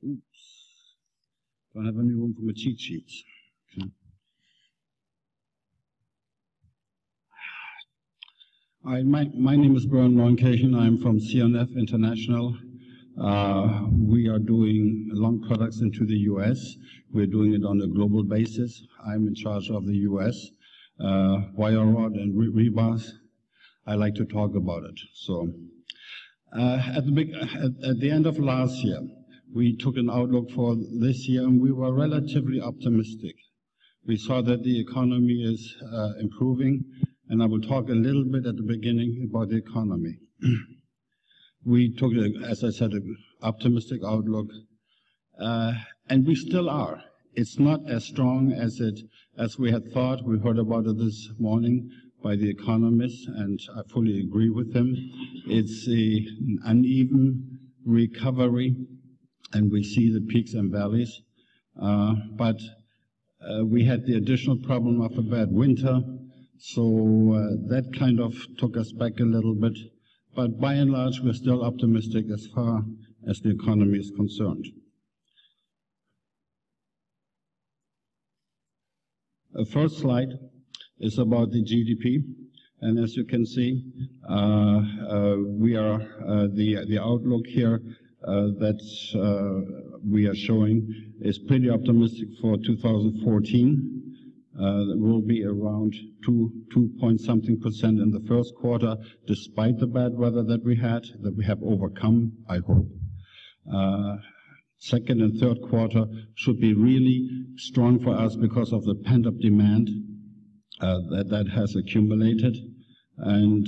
Oops. Don't have any room for my cheat sheets. Okay. My name is Bernd Neuenkirchen. I'm from CNF International. We are doing long products into the US. We're doing it on a global basis. I'm in charge of the US. Wire rod and rebars. I like to talk about it. So, at the end of last year, we took an outlook for this year, and we were relatively optimistic. We saw that the economy is improving, and I will talk a little bit at the beginning about the economy. We took, as I said, an optimistic outlook, and we still are. It's not as strong as we had thought. We heard about it this morning by the economists, and I fully agree with him. It's an uneven recovery, and we see the peaks and valleys. But we had the additional problem of a bad winter, so that kind of took us back a little bit. But by and large, we're still optimistic as far as the economy is concerned. The first slide is about the GDP, and as you can see, we are the outlook here that we are showing is pretty optimistic for 2014. It will be around 2.something% in the first quarter, despite the bad weather that we have overcome, I hope. Second and third quarter should be really strong for us because of the pent-up demand that has accumulated. And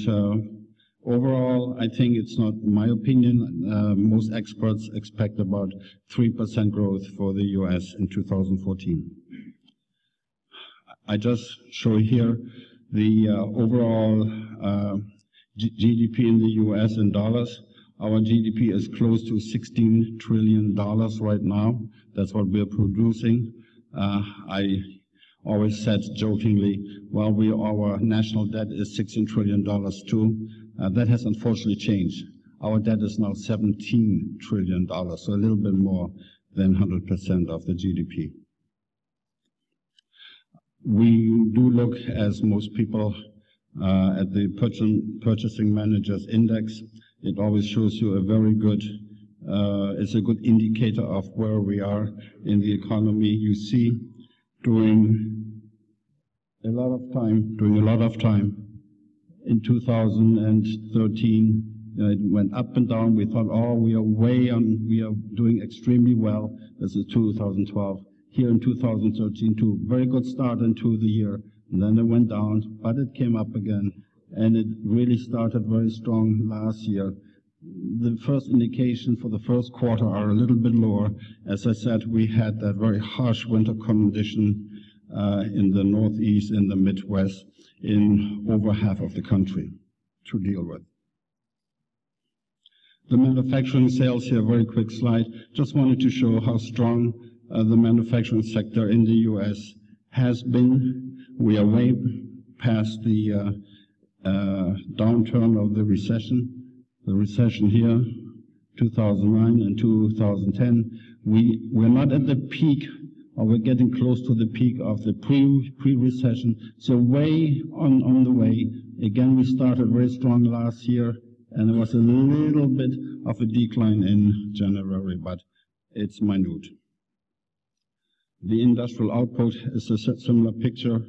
overall, I think it's not my opinion. Most experts expect about 3% growth for the US in 2014. I just show here the overall GDP in the US in dollars. Our GDP is close to $16 trillion right now. That's what we're producing. I always said jokingly, well, our national debt is $16 trillion too. That has unfortunately changed. Our debt is now $17 trillion, so a little bit more than 100% of the GDP. We do look, as most people, at the Purchasing Managers Index. It always shows you a very good, it's a good indicator of where we are in the economy. You see, during a lot of time in 2013, it went up and down. We thought, oh, we are doing extremely well. This is 2012. Here in 2013, too, very good start into the year. And then it went down, but it came up again. And it really started very strong last year. The first indication for the first quarter are a little bit lower. As I said, we had that very harsh winter condition in the Northeast, in the Midwest, in over half of the country to deal with. The manufacturing sales here, very quick slide. Just wanted to show how strong the manufacturing sector in the US has been. We are way past the downturn of the recession. The recession here, 2009 and 2010. We're not at the peak, or we're getting close to the peak of the pre-recession. So way on the way. Again, we started very strong last year, and there was a little bit of a decline in January, but it's minute. The industrial output is a similar picture.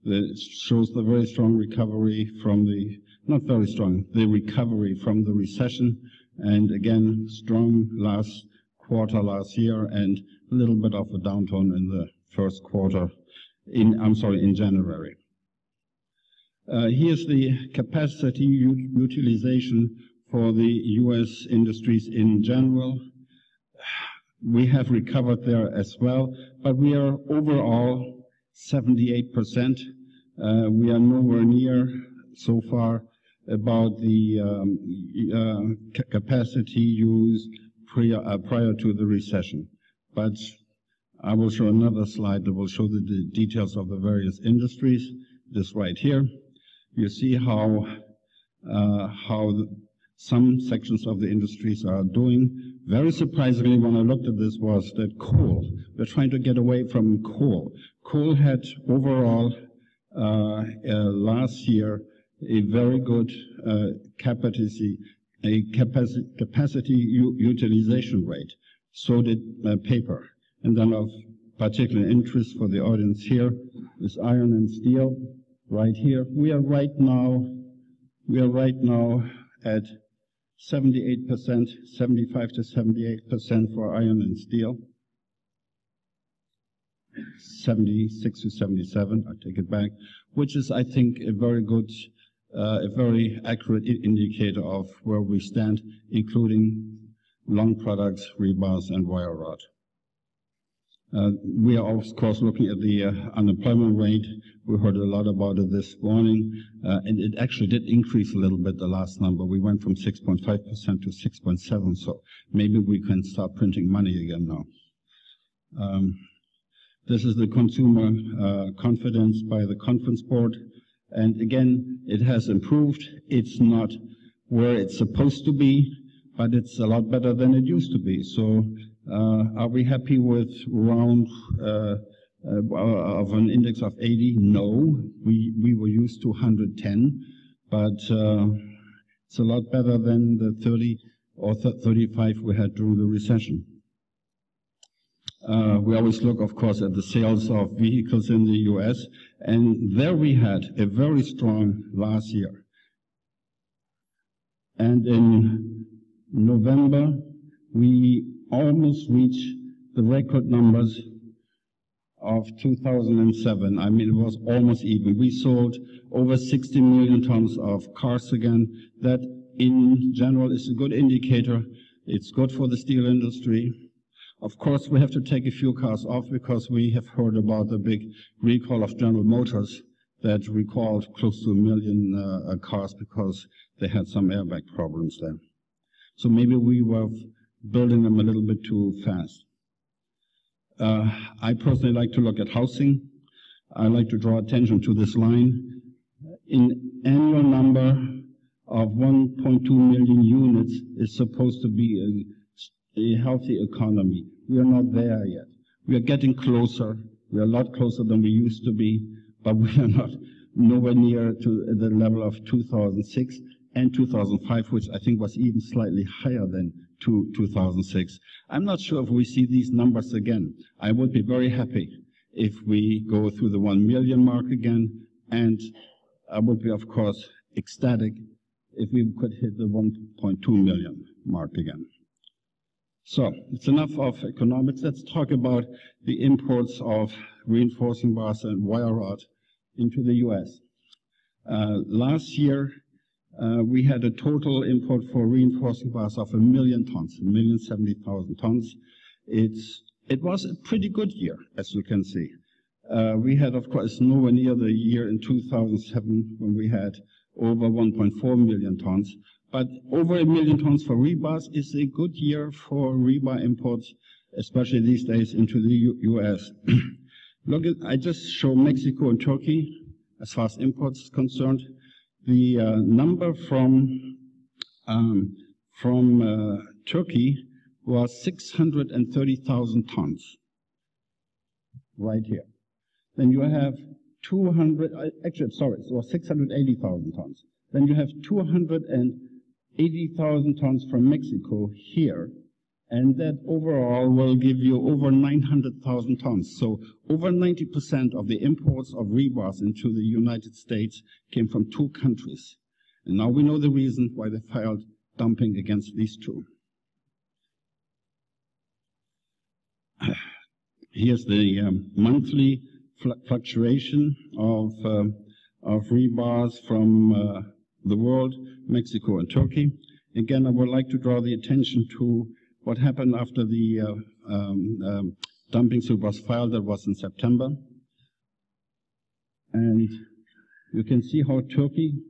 It shows the very strong recovery from the, not very strong, the recovery from the recession, and again, strong last quarter last year, and a little bit of a downturn in the first quarter, in January. Here's the capacity utilization for the US industries in general. We have recovered there as well, but we are overall 78%. We are nowhere near so far about the capacity used prior to the recession. But I will show another slide that will show the details of the various industries. This right here. You see how some sections of the industries are doing. Very surprisingly, when I looked at this, was that coal. We're trying to get away from coal. Coal had overall last year a very good capacity utilization rate. So did paper. And then of particular interest for the audience here is iron and steel. Right here, we are right now at 78%, 75 to 78% for iron and steel. 76 to 77, I take it back, which is, I think, a very good, a very accurate indicator of where we stand, including long products, rebars, and wire rod. We are, of course, looking at the unemployment rate. We heard a lot about it this morning, and it actually did increase a little bit, the last number. We went from 6.5% to 6.7%, so maybe we can start printing money again now. This is the consumer confidence by the conference board, and again, it has improved. It's not where it's supposed to be, but it's a lot better than it used to be. So are we happy with around of an index of 80? No, we were used to 110, but it's a lot better than the 30 or 35 we had during the recession. We always look, of course, at the sales of vehicles in the US, and there we had a very strong last year. And in November, we almost reached the record numbers of 2007. I mean, it was almost even. We sold over 60 million tons of cars again. That, in general, is a good indicator. It's good for the steel industry. Of course, we have to take a few cars off because we have heard about the big recall of General Motors that recalled close to 1 million cars because they had some airbag problems there. So maybe we were building them a little bit too fast. I personally like to look at housing. I like to draw attention to this line. In annual number of 1.2 million units is supposed to be a healthy economy. We are not there yet. We are getting closer. We are a lot closer than we used to be, but we are not nowhere near to the level of 2006 and 2005, which I think was even slightly higher than 2006. I'm not sure if we see these numbers again. I would be very happy if we go through the 1 million mark again, and I would be, of course, ecstatic if we could hit the 1.2 million mark again. So, it's enough of economics. Let's talk about the imports of reinforcing bars and wire rod into the US. Last year, we had a total import for reinforcing bars of 1 million tons, 1,070,000 tons. It was a pretty good year, as you can see. We had, of course, nowhere near the year in 2007 when we had over 1.4 million tons. But over 1 million tons for rebars is a good year for rebar imports, especially these days into the US. Look at, I just show Mexico and Turkey as far as imports is concerned. The number from Turkey was 630,000 tons, right here. Then you have 680,000 tons. Then you have 280,000 tons from Mexico here, and that overall will give you over 900,000 tons. So over 90% of the imports of rebars into the United States came from two countries. And now we know the reason why they filed dumping against these two. Here's the monthly fluctuation of rebars from the world, Mexico and Turkey. Again, I would like to draw the attention to what happened after the dumping suit was filed. That was in September. And you can see how Turkey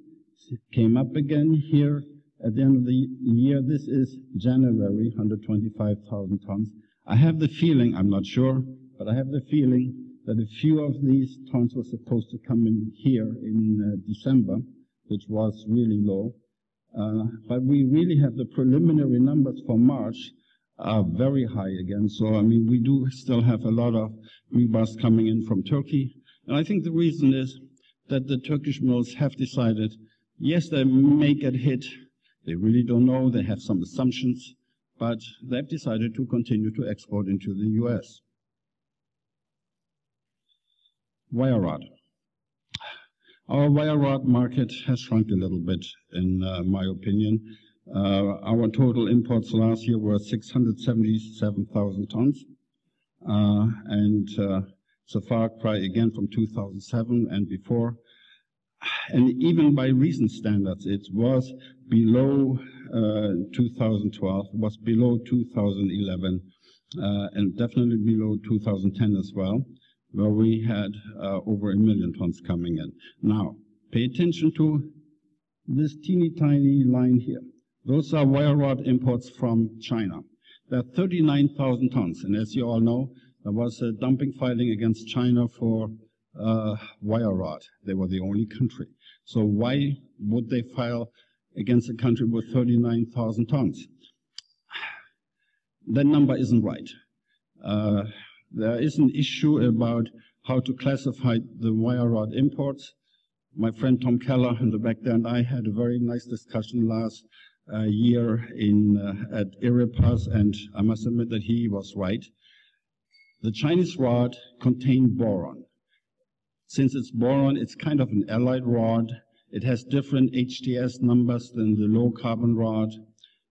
came up again here at the end of the year. This is January, 125,000 tons. I have the feeling, I'm not sure, but I have the feeling that a few of these tons were supposed to come in here in December, which was really low. But we really have the preliminary numbers for March are very high again. So, I mean, we do still have a lot of rebars coming in from Turkey. And I think the reason is that the Turkish mills have decided, yes, they may get hit. They really don't know. They have some assumptions. But they've decided to continue to export into the US. Wire rod. Our wire rod market has shrunk a little bit, in my opinion. Our total imports last year were 677,000 tons, and it's a far cry again from 2007 and before. And even by recent standards, it was below 2012, it was below 2011, and definitely below 2010 as well, where we had over 1 million tons coming in. Now, pay attention to this teeny tiny line here. Those are wire rod imports from China. There are 39,000 tons, and as you all know, there was a dumping filing against China for wire rod. They were the only country. So why would they file against a country with 39,000 tons? That number isn't right. There is an issue about how to classify the wire rod imports. My friend Tom Keller in the back there and I had a very nice discussion last year at IREPAS, and I must admit that he was right. The Chinese rod contained boron. Since it's boron, it's kind of an allied rod. It has different HTS numbers than the low carbon rod,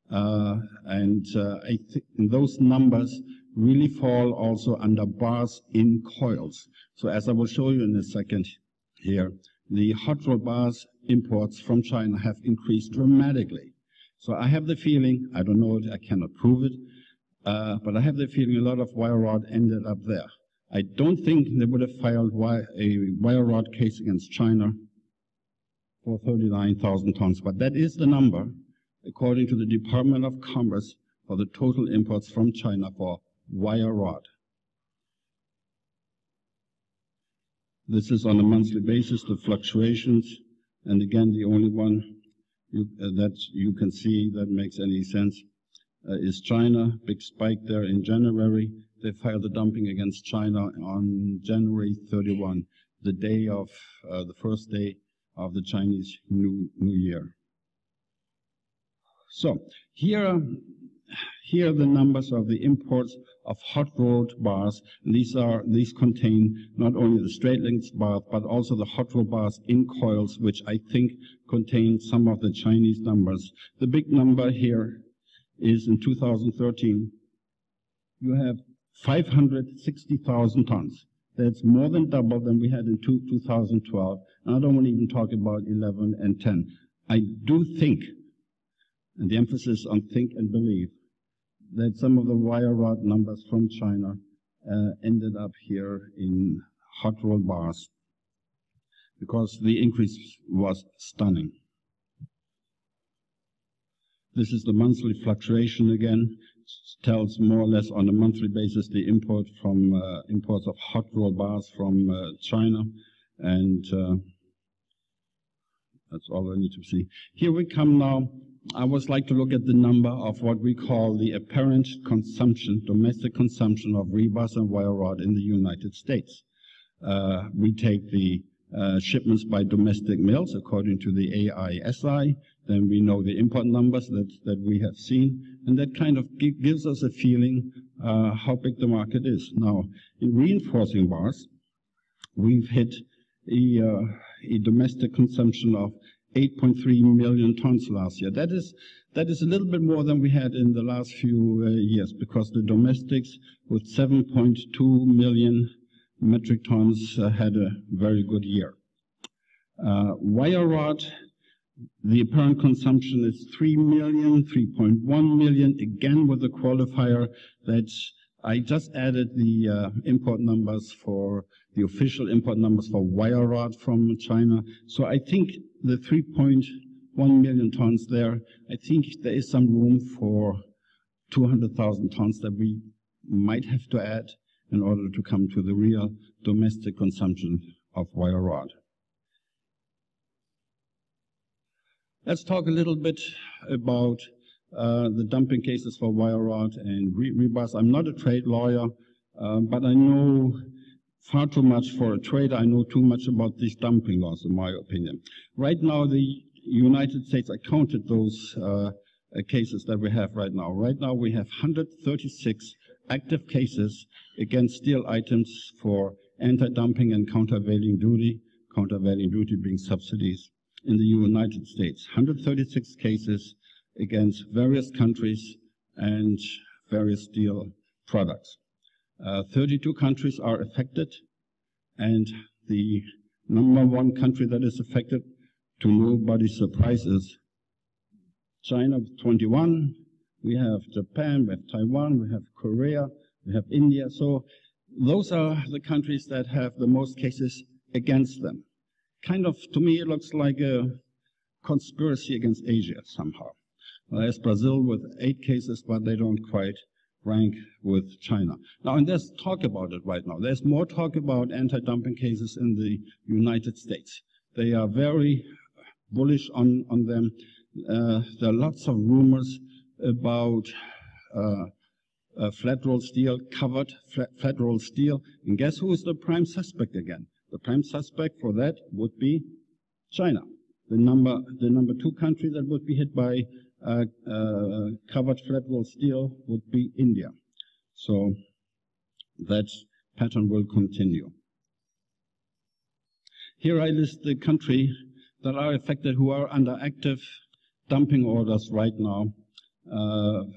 and I think those numbers really fall also under bars in coils. So as I will show you in a second here, the hot roll bars imports from China have increased dramatically. So I have the feeling, I don't know it, I cannot prove it, but I have the feeling a lot of wire rod ended up there. I don't think they would have filed a wire rod case against China for 39,000 tons, but that is the number, according to the Department of Commerce, for the total imports from China for wire rod. This is on a monthly basis, the fluctuations, and again, the only one that you can see that makes any sense is China. Big spike there in January. They filed a dumping against China on January 31, the day of the first day of the Chinese New Year. So here are the numbers of the imports of hot rolled bars. And these contain not only the straight length bars, but also the hot roll bars in coils, which I think contain some of the Chinese numbers. The big number here is in 2013, you have 560,000 tons. That's more than double than we had in 2012. And I don't want to even talk about 11 and 10. I do think, and the emphasis on think and believe, that some of the wire rod numbers from China ended up here in hot roll bars because the increase was stunning. This is the monthly fluctuation again. It tells more or less on a monthly basis the imports of hot roll bars from China, and that's all I need to see. Here we come now. I would like to look at the number of what we call the apparent consumption, domestic consumption of rebars and wire rod in the United States. We take the shipments by domestic mills according to the AISI. Then we know the import numbers that we have seen, and that kind of gives us a feeling how big the market is. Now, in reinforcing bars, we've hit a domestic consumption of 8.3 million tons last year. That is a little bit more than we had in the last few years, because the domestics with 7.2 million metric tons had a very good year. Wire rod, the apparent consumption is 3 million, 3.1 million, again with the qualifier that I just added the import numbers for the official import numbers for wire rod from China. So I think the 3.1 million tons there, I think there is some room for 200,000 tons that we might have to add in order to come to the real domestic consumption of wire rod. Let's talk a little bit about the dumping cases for wire rod and rebars. I'm not a trade lawyer, but I know far too much for a trader. I know too much about these dumping laws, in my opinion. Right now, the United States, I counted those cases that we have right now. Right now, we have 136 active cases against steel items for anti-dumping and countervailing duty being subsidies in the United States. 136 cases against various countries and various steel products. 32 countries are affected, and the #1 country that is affected, to nobody's surprise, is China with 21. We have Japan, we have Taiwan, we have Korea, we have India. So those are the countries that have the most cases against them. Kind of, to me, it looks like a conspiracy against Asia somehow. There's Brazil with 8 cases, but they don't quite rank with China. Now, and there's talk about it right now. There's more talk about anti-dumping cases in the United States. They are very bullish on them. There are lots of rumors about flat roll steel, covered flat roll steel. And guess who is the prime suspect again? The prime suspect for that would be China. The number 2 country that would be hit by covered flat roll steel would be India. So that pattern will continue. Here I list the countries that are affected, who are under active dumping orders right now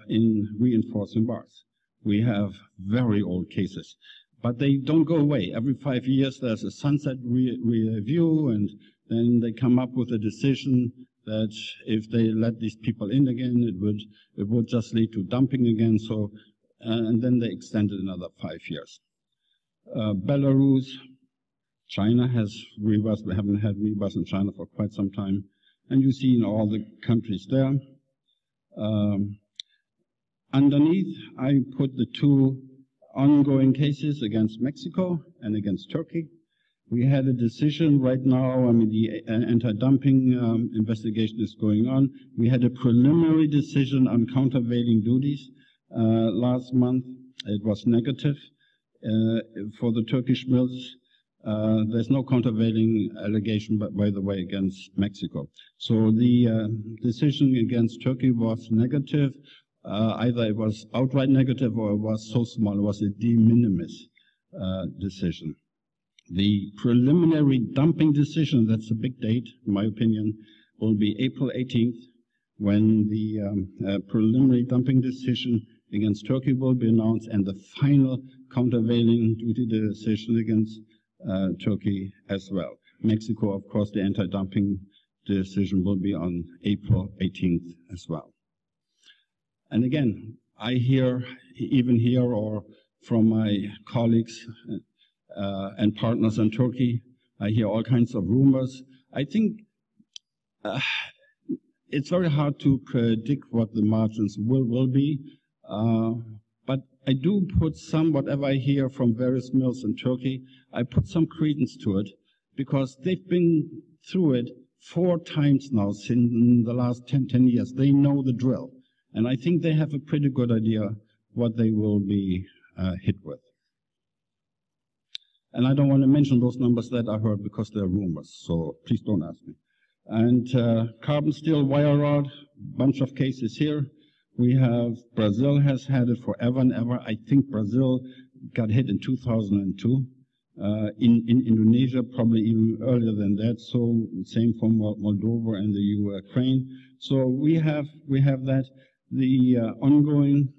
in reinforcing bars. We have very old cases, but they don't go away. Every 5 years there's a sunset review, and then they come up with a decision that if they let these people in again, it would just lead to dumping again. So, and then they extend it another 5 years. Belarus, China has rebars. We haven't had rebars in China for quite some time, and you see in all the countries there. Underneath, I put the 2 ongoing cases against Mexico and against Turkey. We had a decision right now. I mean, the anti-dumping investigation is going on. We had a preliminary decision on countervailing duties last month. It was negative for the Turkish mills. There's no countervailing allegation, by the way, against Mexico. So the decision against Turkey was negative. Either it was outright negative or it was so small, it was a de minimis decision. The preliminary dumping decision, that's a big date, in my opinion, will be April 18th, when the preliminary dumping decision against Turkey will be announced, and the final countervailing duty decision against Turkey as well. Mexico, of course, the anti-dumping decision will be on April 18th as well. And again, I hear, even here or from my colleagues and partners in Turkey, I hear all kinds of rumors. I think it's very hard to predict what the margins will be, but I do put some, whatever I hear from various mills in Turkey, I put some credence to it, because they've been through it 4 times now in the last 10 years. They know the drill, and I think they have a pretty good idea what they will be hit with. And I don't want to mention those numbers that I heard because they're rumors, so please don't ask me. And carbon steel wire rod, bunch of cases here. We have, Brazil has had it forever and ever. I think Brazil got hit in 2002. In Indonesia, probably even earlier than that. So same for Moldova and the Ukraine. So we have that. The ongoing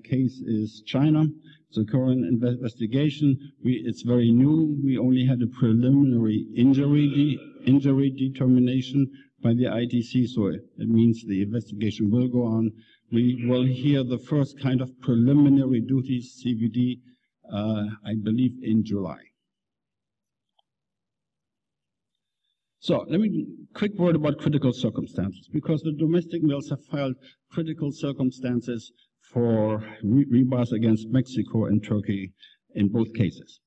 case is China. It's a current investigation. It's very new. We only had a preliminary injury determination by the ITC, so it means the investigation will go on. We will hear the first kind of preliminary duties, CVD, I believe in July. So let me quick word about critical circumstances, because the domestic mills have filed critical circumstances for rebars against Mexico and Turkey in both cases.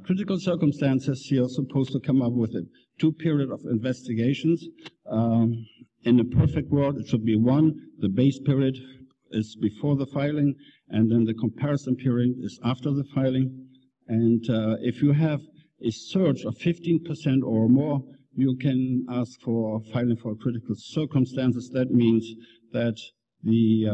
Critical circumstances here are supposed to come up with a 2 periods of investigations. In a perfect world, it should be 1. The base period is before the filing, and then the comparison period is after the filing. And if you have a surge of 15% or more, you can ask for filing for critical circumstances. That means that the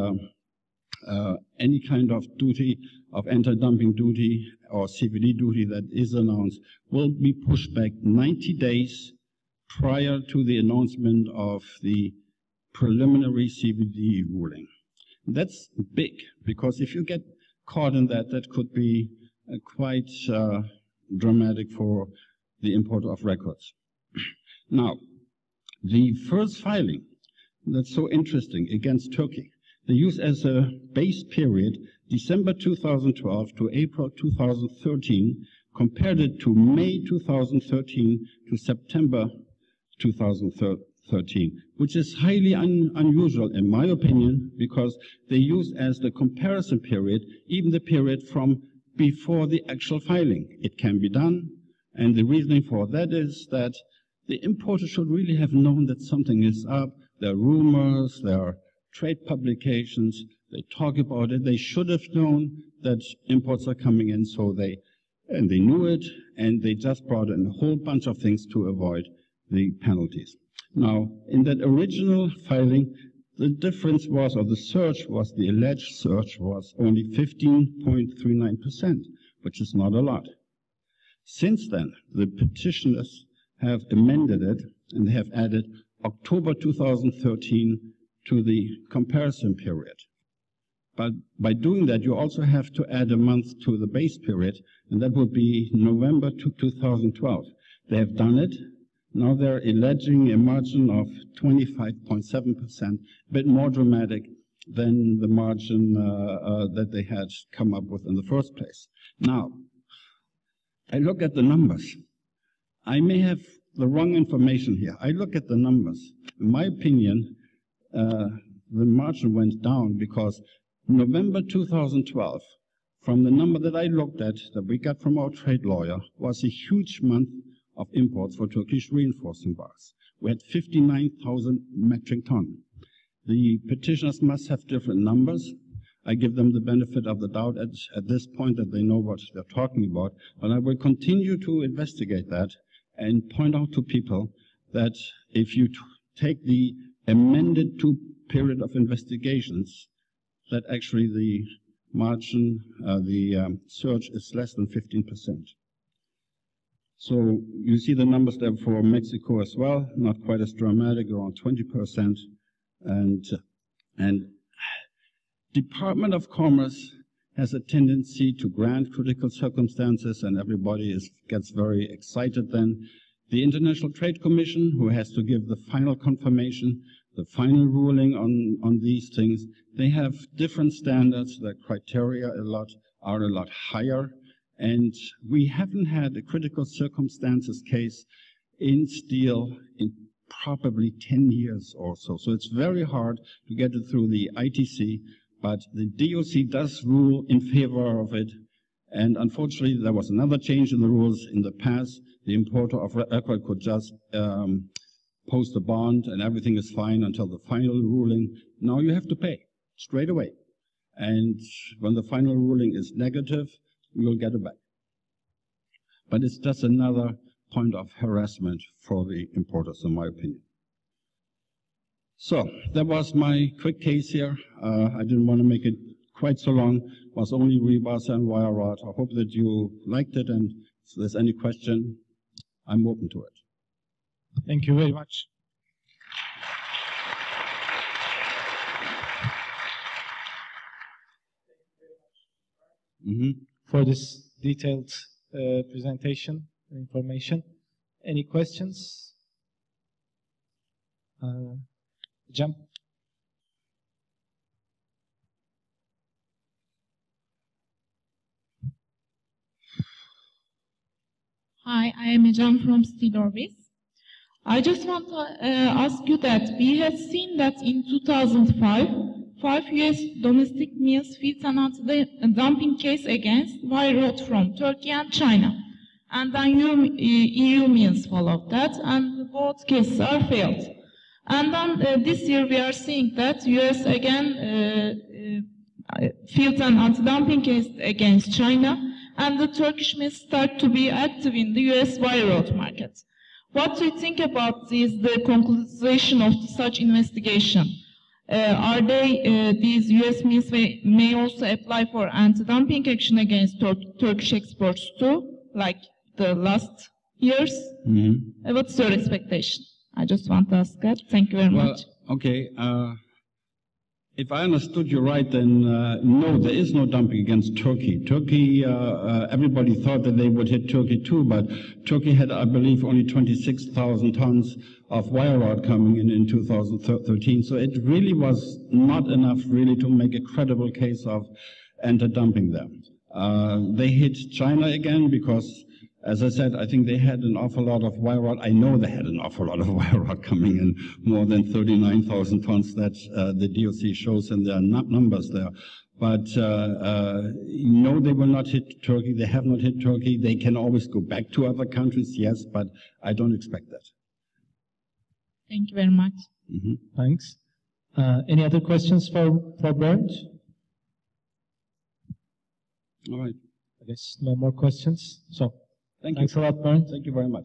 any kind of duty of anti-dumping duty or CVD duty that is announced will be pushed back 90 days prior to the announcement of the preliminary CVD ruling. That's big, because if you get caught in that, that could be quite dramatic for the importer of records. Now, the first filing, that's so interesting, against Turkey, they use as a base period December 2012 to April 2013, compared it to May 2013 to September 2013, which is highly unusual in my opinion, because they use as the comparison period even the period from before the actual filing. It can be done, and the reasoning for that is that the importer should really have known that something is up. There are rumors, there are trade publications, they talk about it. They should have known that imports are coming in, so they knew it, and they just brought in a whole bunch of things to avoid the penalties. Now, in that original filing, the difference was, or the surge was, the alleged surge was only 15.39%, which is not a lot. Since then, the petitioners have amended it, and they have added October 2013 to the comparison period. But by doing that, you also have to add a month to the base period, and that would be November 2012. They have done it. Now they're alleging a margin of 25.7%, a bit more dramatic than the margin that they had come up with in the first place. Now, I look at the numbers. I may have the wrong information here. I look at the numbers. In my opinion, the margin went down because November 2012, from the number that I looked at, that we got from our trade lawyer, was a huge month of imports for Turkish reinforcing bars. We had 59,000 metric ton. The petitioners must have different numbers. I give them the benefit of the doubt at this point that they know what they're talking about, but I will continue to investigate that and point out to people that if you take the amended 2 period of investigations, that actually the margin, the surge is less than 15%. So you see the numbers there for Mexico as well, not quite as dramatic, around 20%. And Department of Commerce has a tendency to grant critical circumstances, and everybody gets very excited then. The International Trade Commission, who has to give the final confirmation, the final ruling on these things, they have different standards. Their criteria are a lot higher. And we haven't had a critical circumstances case in steel in probably 10 years or so. So it's very hard to get it through the ITC, but the DOC does rule in favor of it. And unfortunately, there was another change in the rules in the past. The importer of record could just post a bond and everything is fine until the final ruling. Now you have to pay straight away. And when the final ruling is negative, you'll get it back. But it's just another point of harassment for the importers, in my opinion. So that was my quick case here. I didn't want to make it quite so long. It was only rebars and wire rod. I hope that you liked it, and if there's any question, I'm open to it. Thank you very much. For this detailed presentation and information. Any questions? Jump. Hi, I am Ecem from SteelOrbis. I just want to ask you that we have seen that in 2005, 5 US domestic mills filed an anti-dumping case against wire rod from Turkey and China. and then EU means followed that, and both cases are failed. And then this year we are seeing that US again filed an anti-dumping case against China, and the Turkish mills start to be active in the US wire rod market. What do you think about this, the conclusion of such investigation? Are they, these US mills may also apply for anti-dumping action against Turkish exports too, like the last years? Mm-hmm. What's your expectation? I just want to ask that. Thank you very much. Okay. If I understood you right, then no, there is no dumping against Turkey. Turkey, everybody thought that they would hit Turkey too, but Turkey had, I believe, only 26,000 tons of wire rod coming in 2013. So it really was not enough really to make a credible case of anti-dumping them. They hit China again because, as I said, I think they had an awful lot of wire rod. I know they had an awful lot of wire rod coming in, more than 39,000 tons that the DOC shows in their numbers there. But no, they will not hit Turkey. They have not hit Turkey. They can always go back to other countries, yes, but I don't expect that. Thank you very much. Mm-hmm. Thanks. Any other questions for Bernd? All right. I guess no more questions. So. Thanks a lot, Bernd. Thank you very much.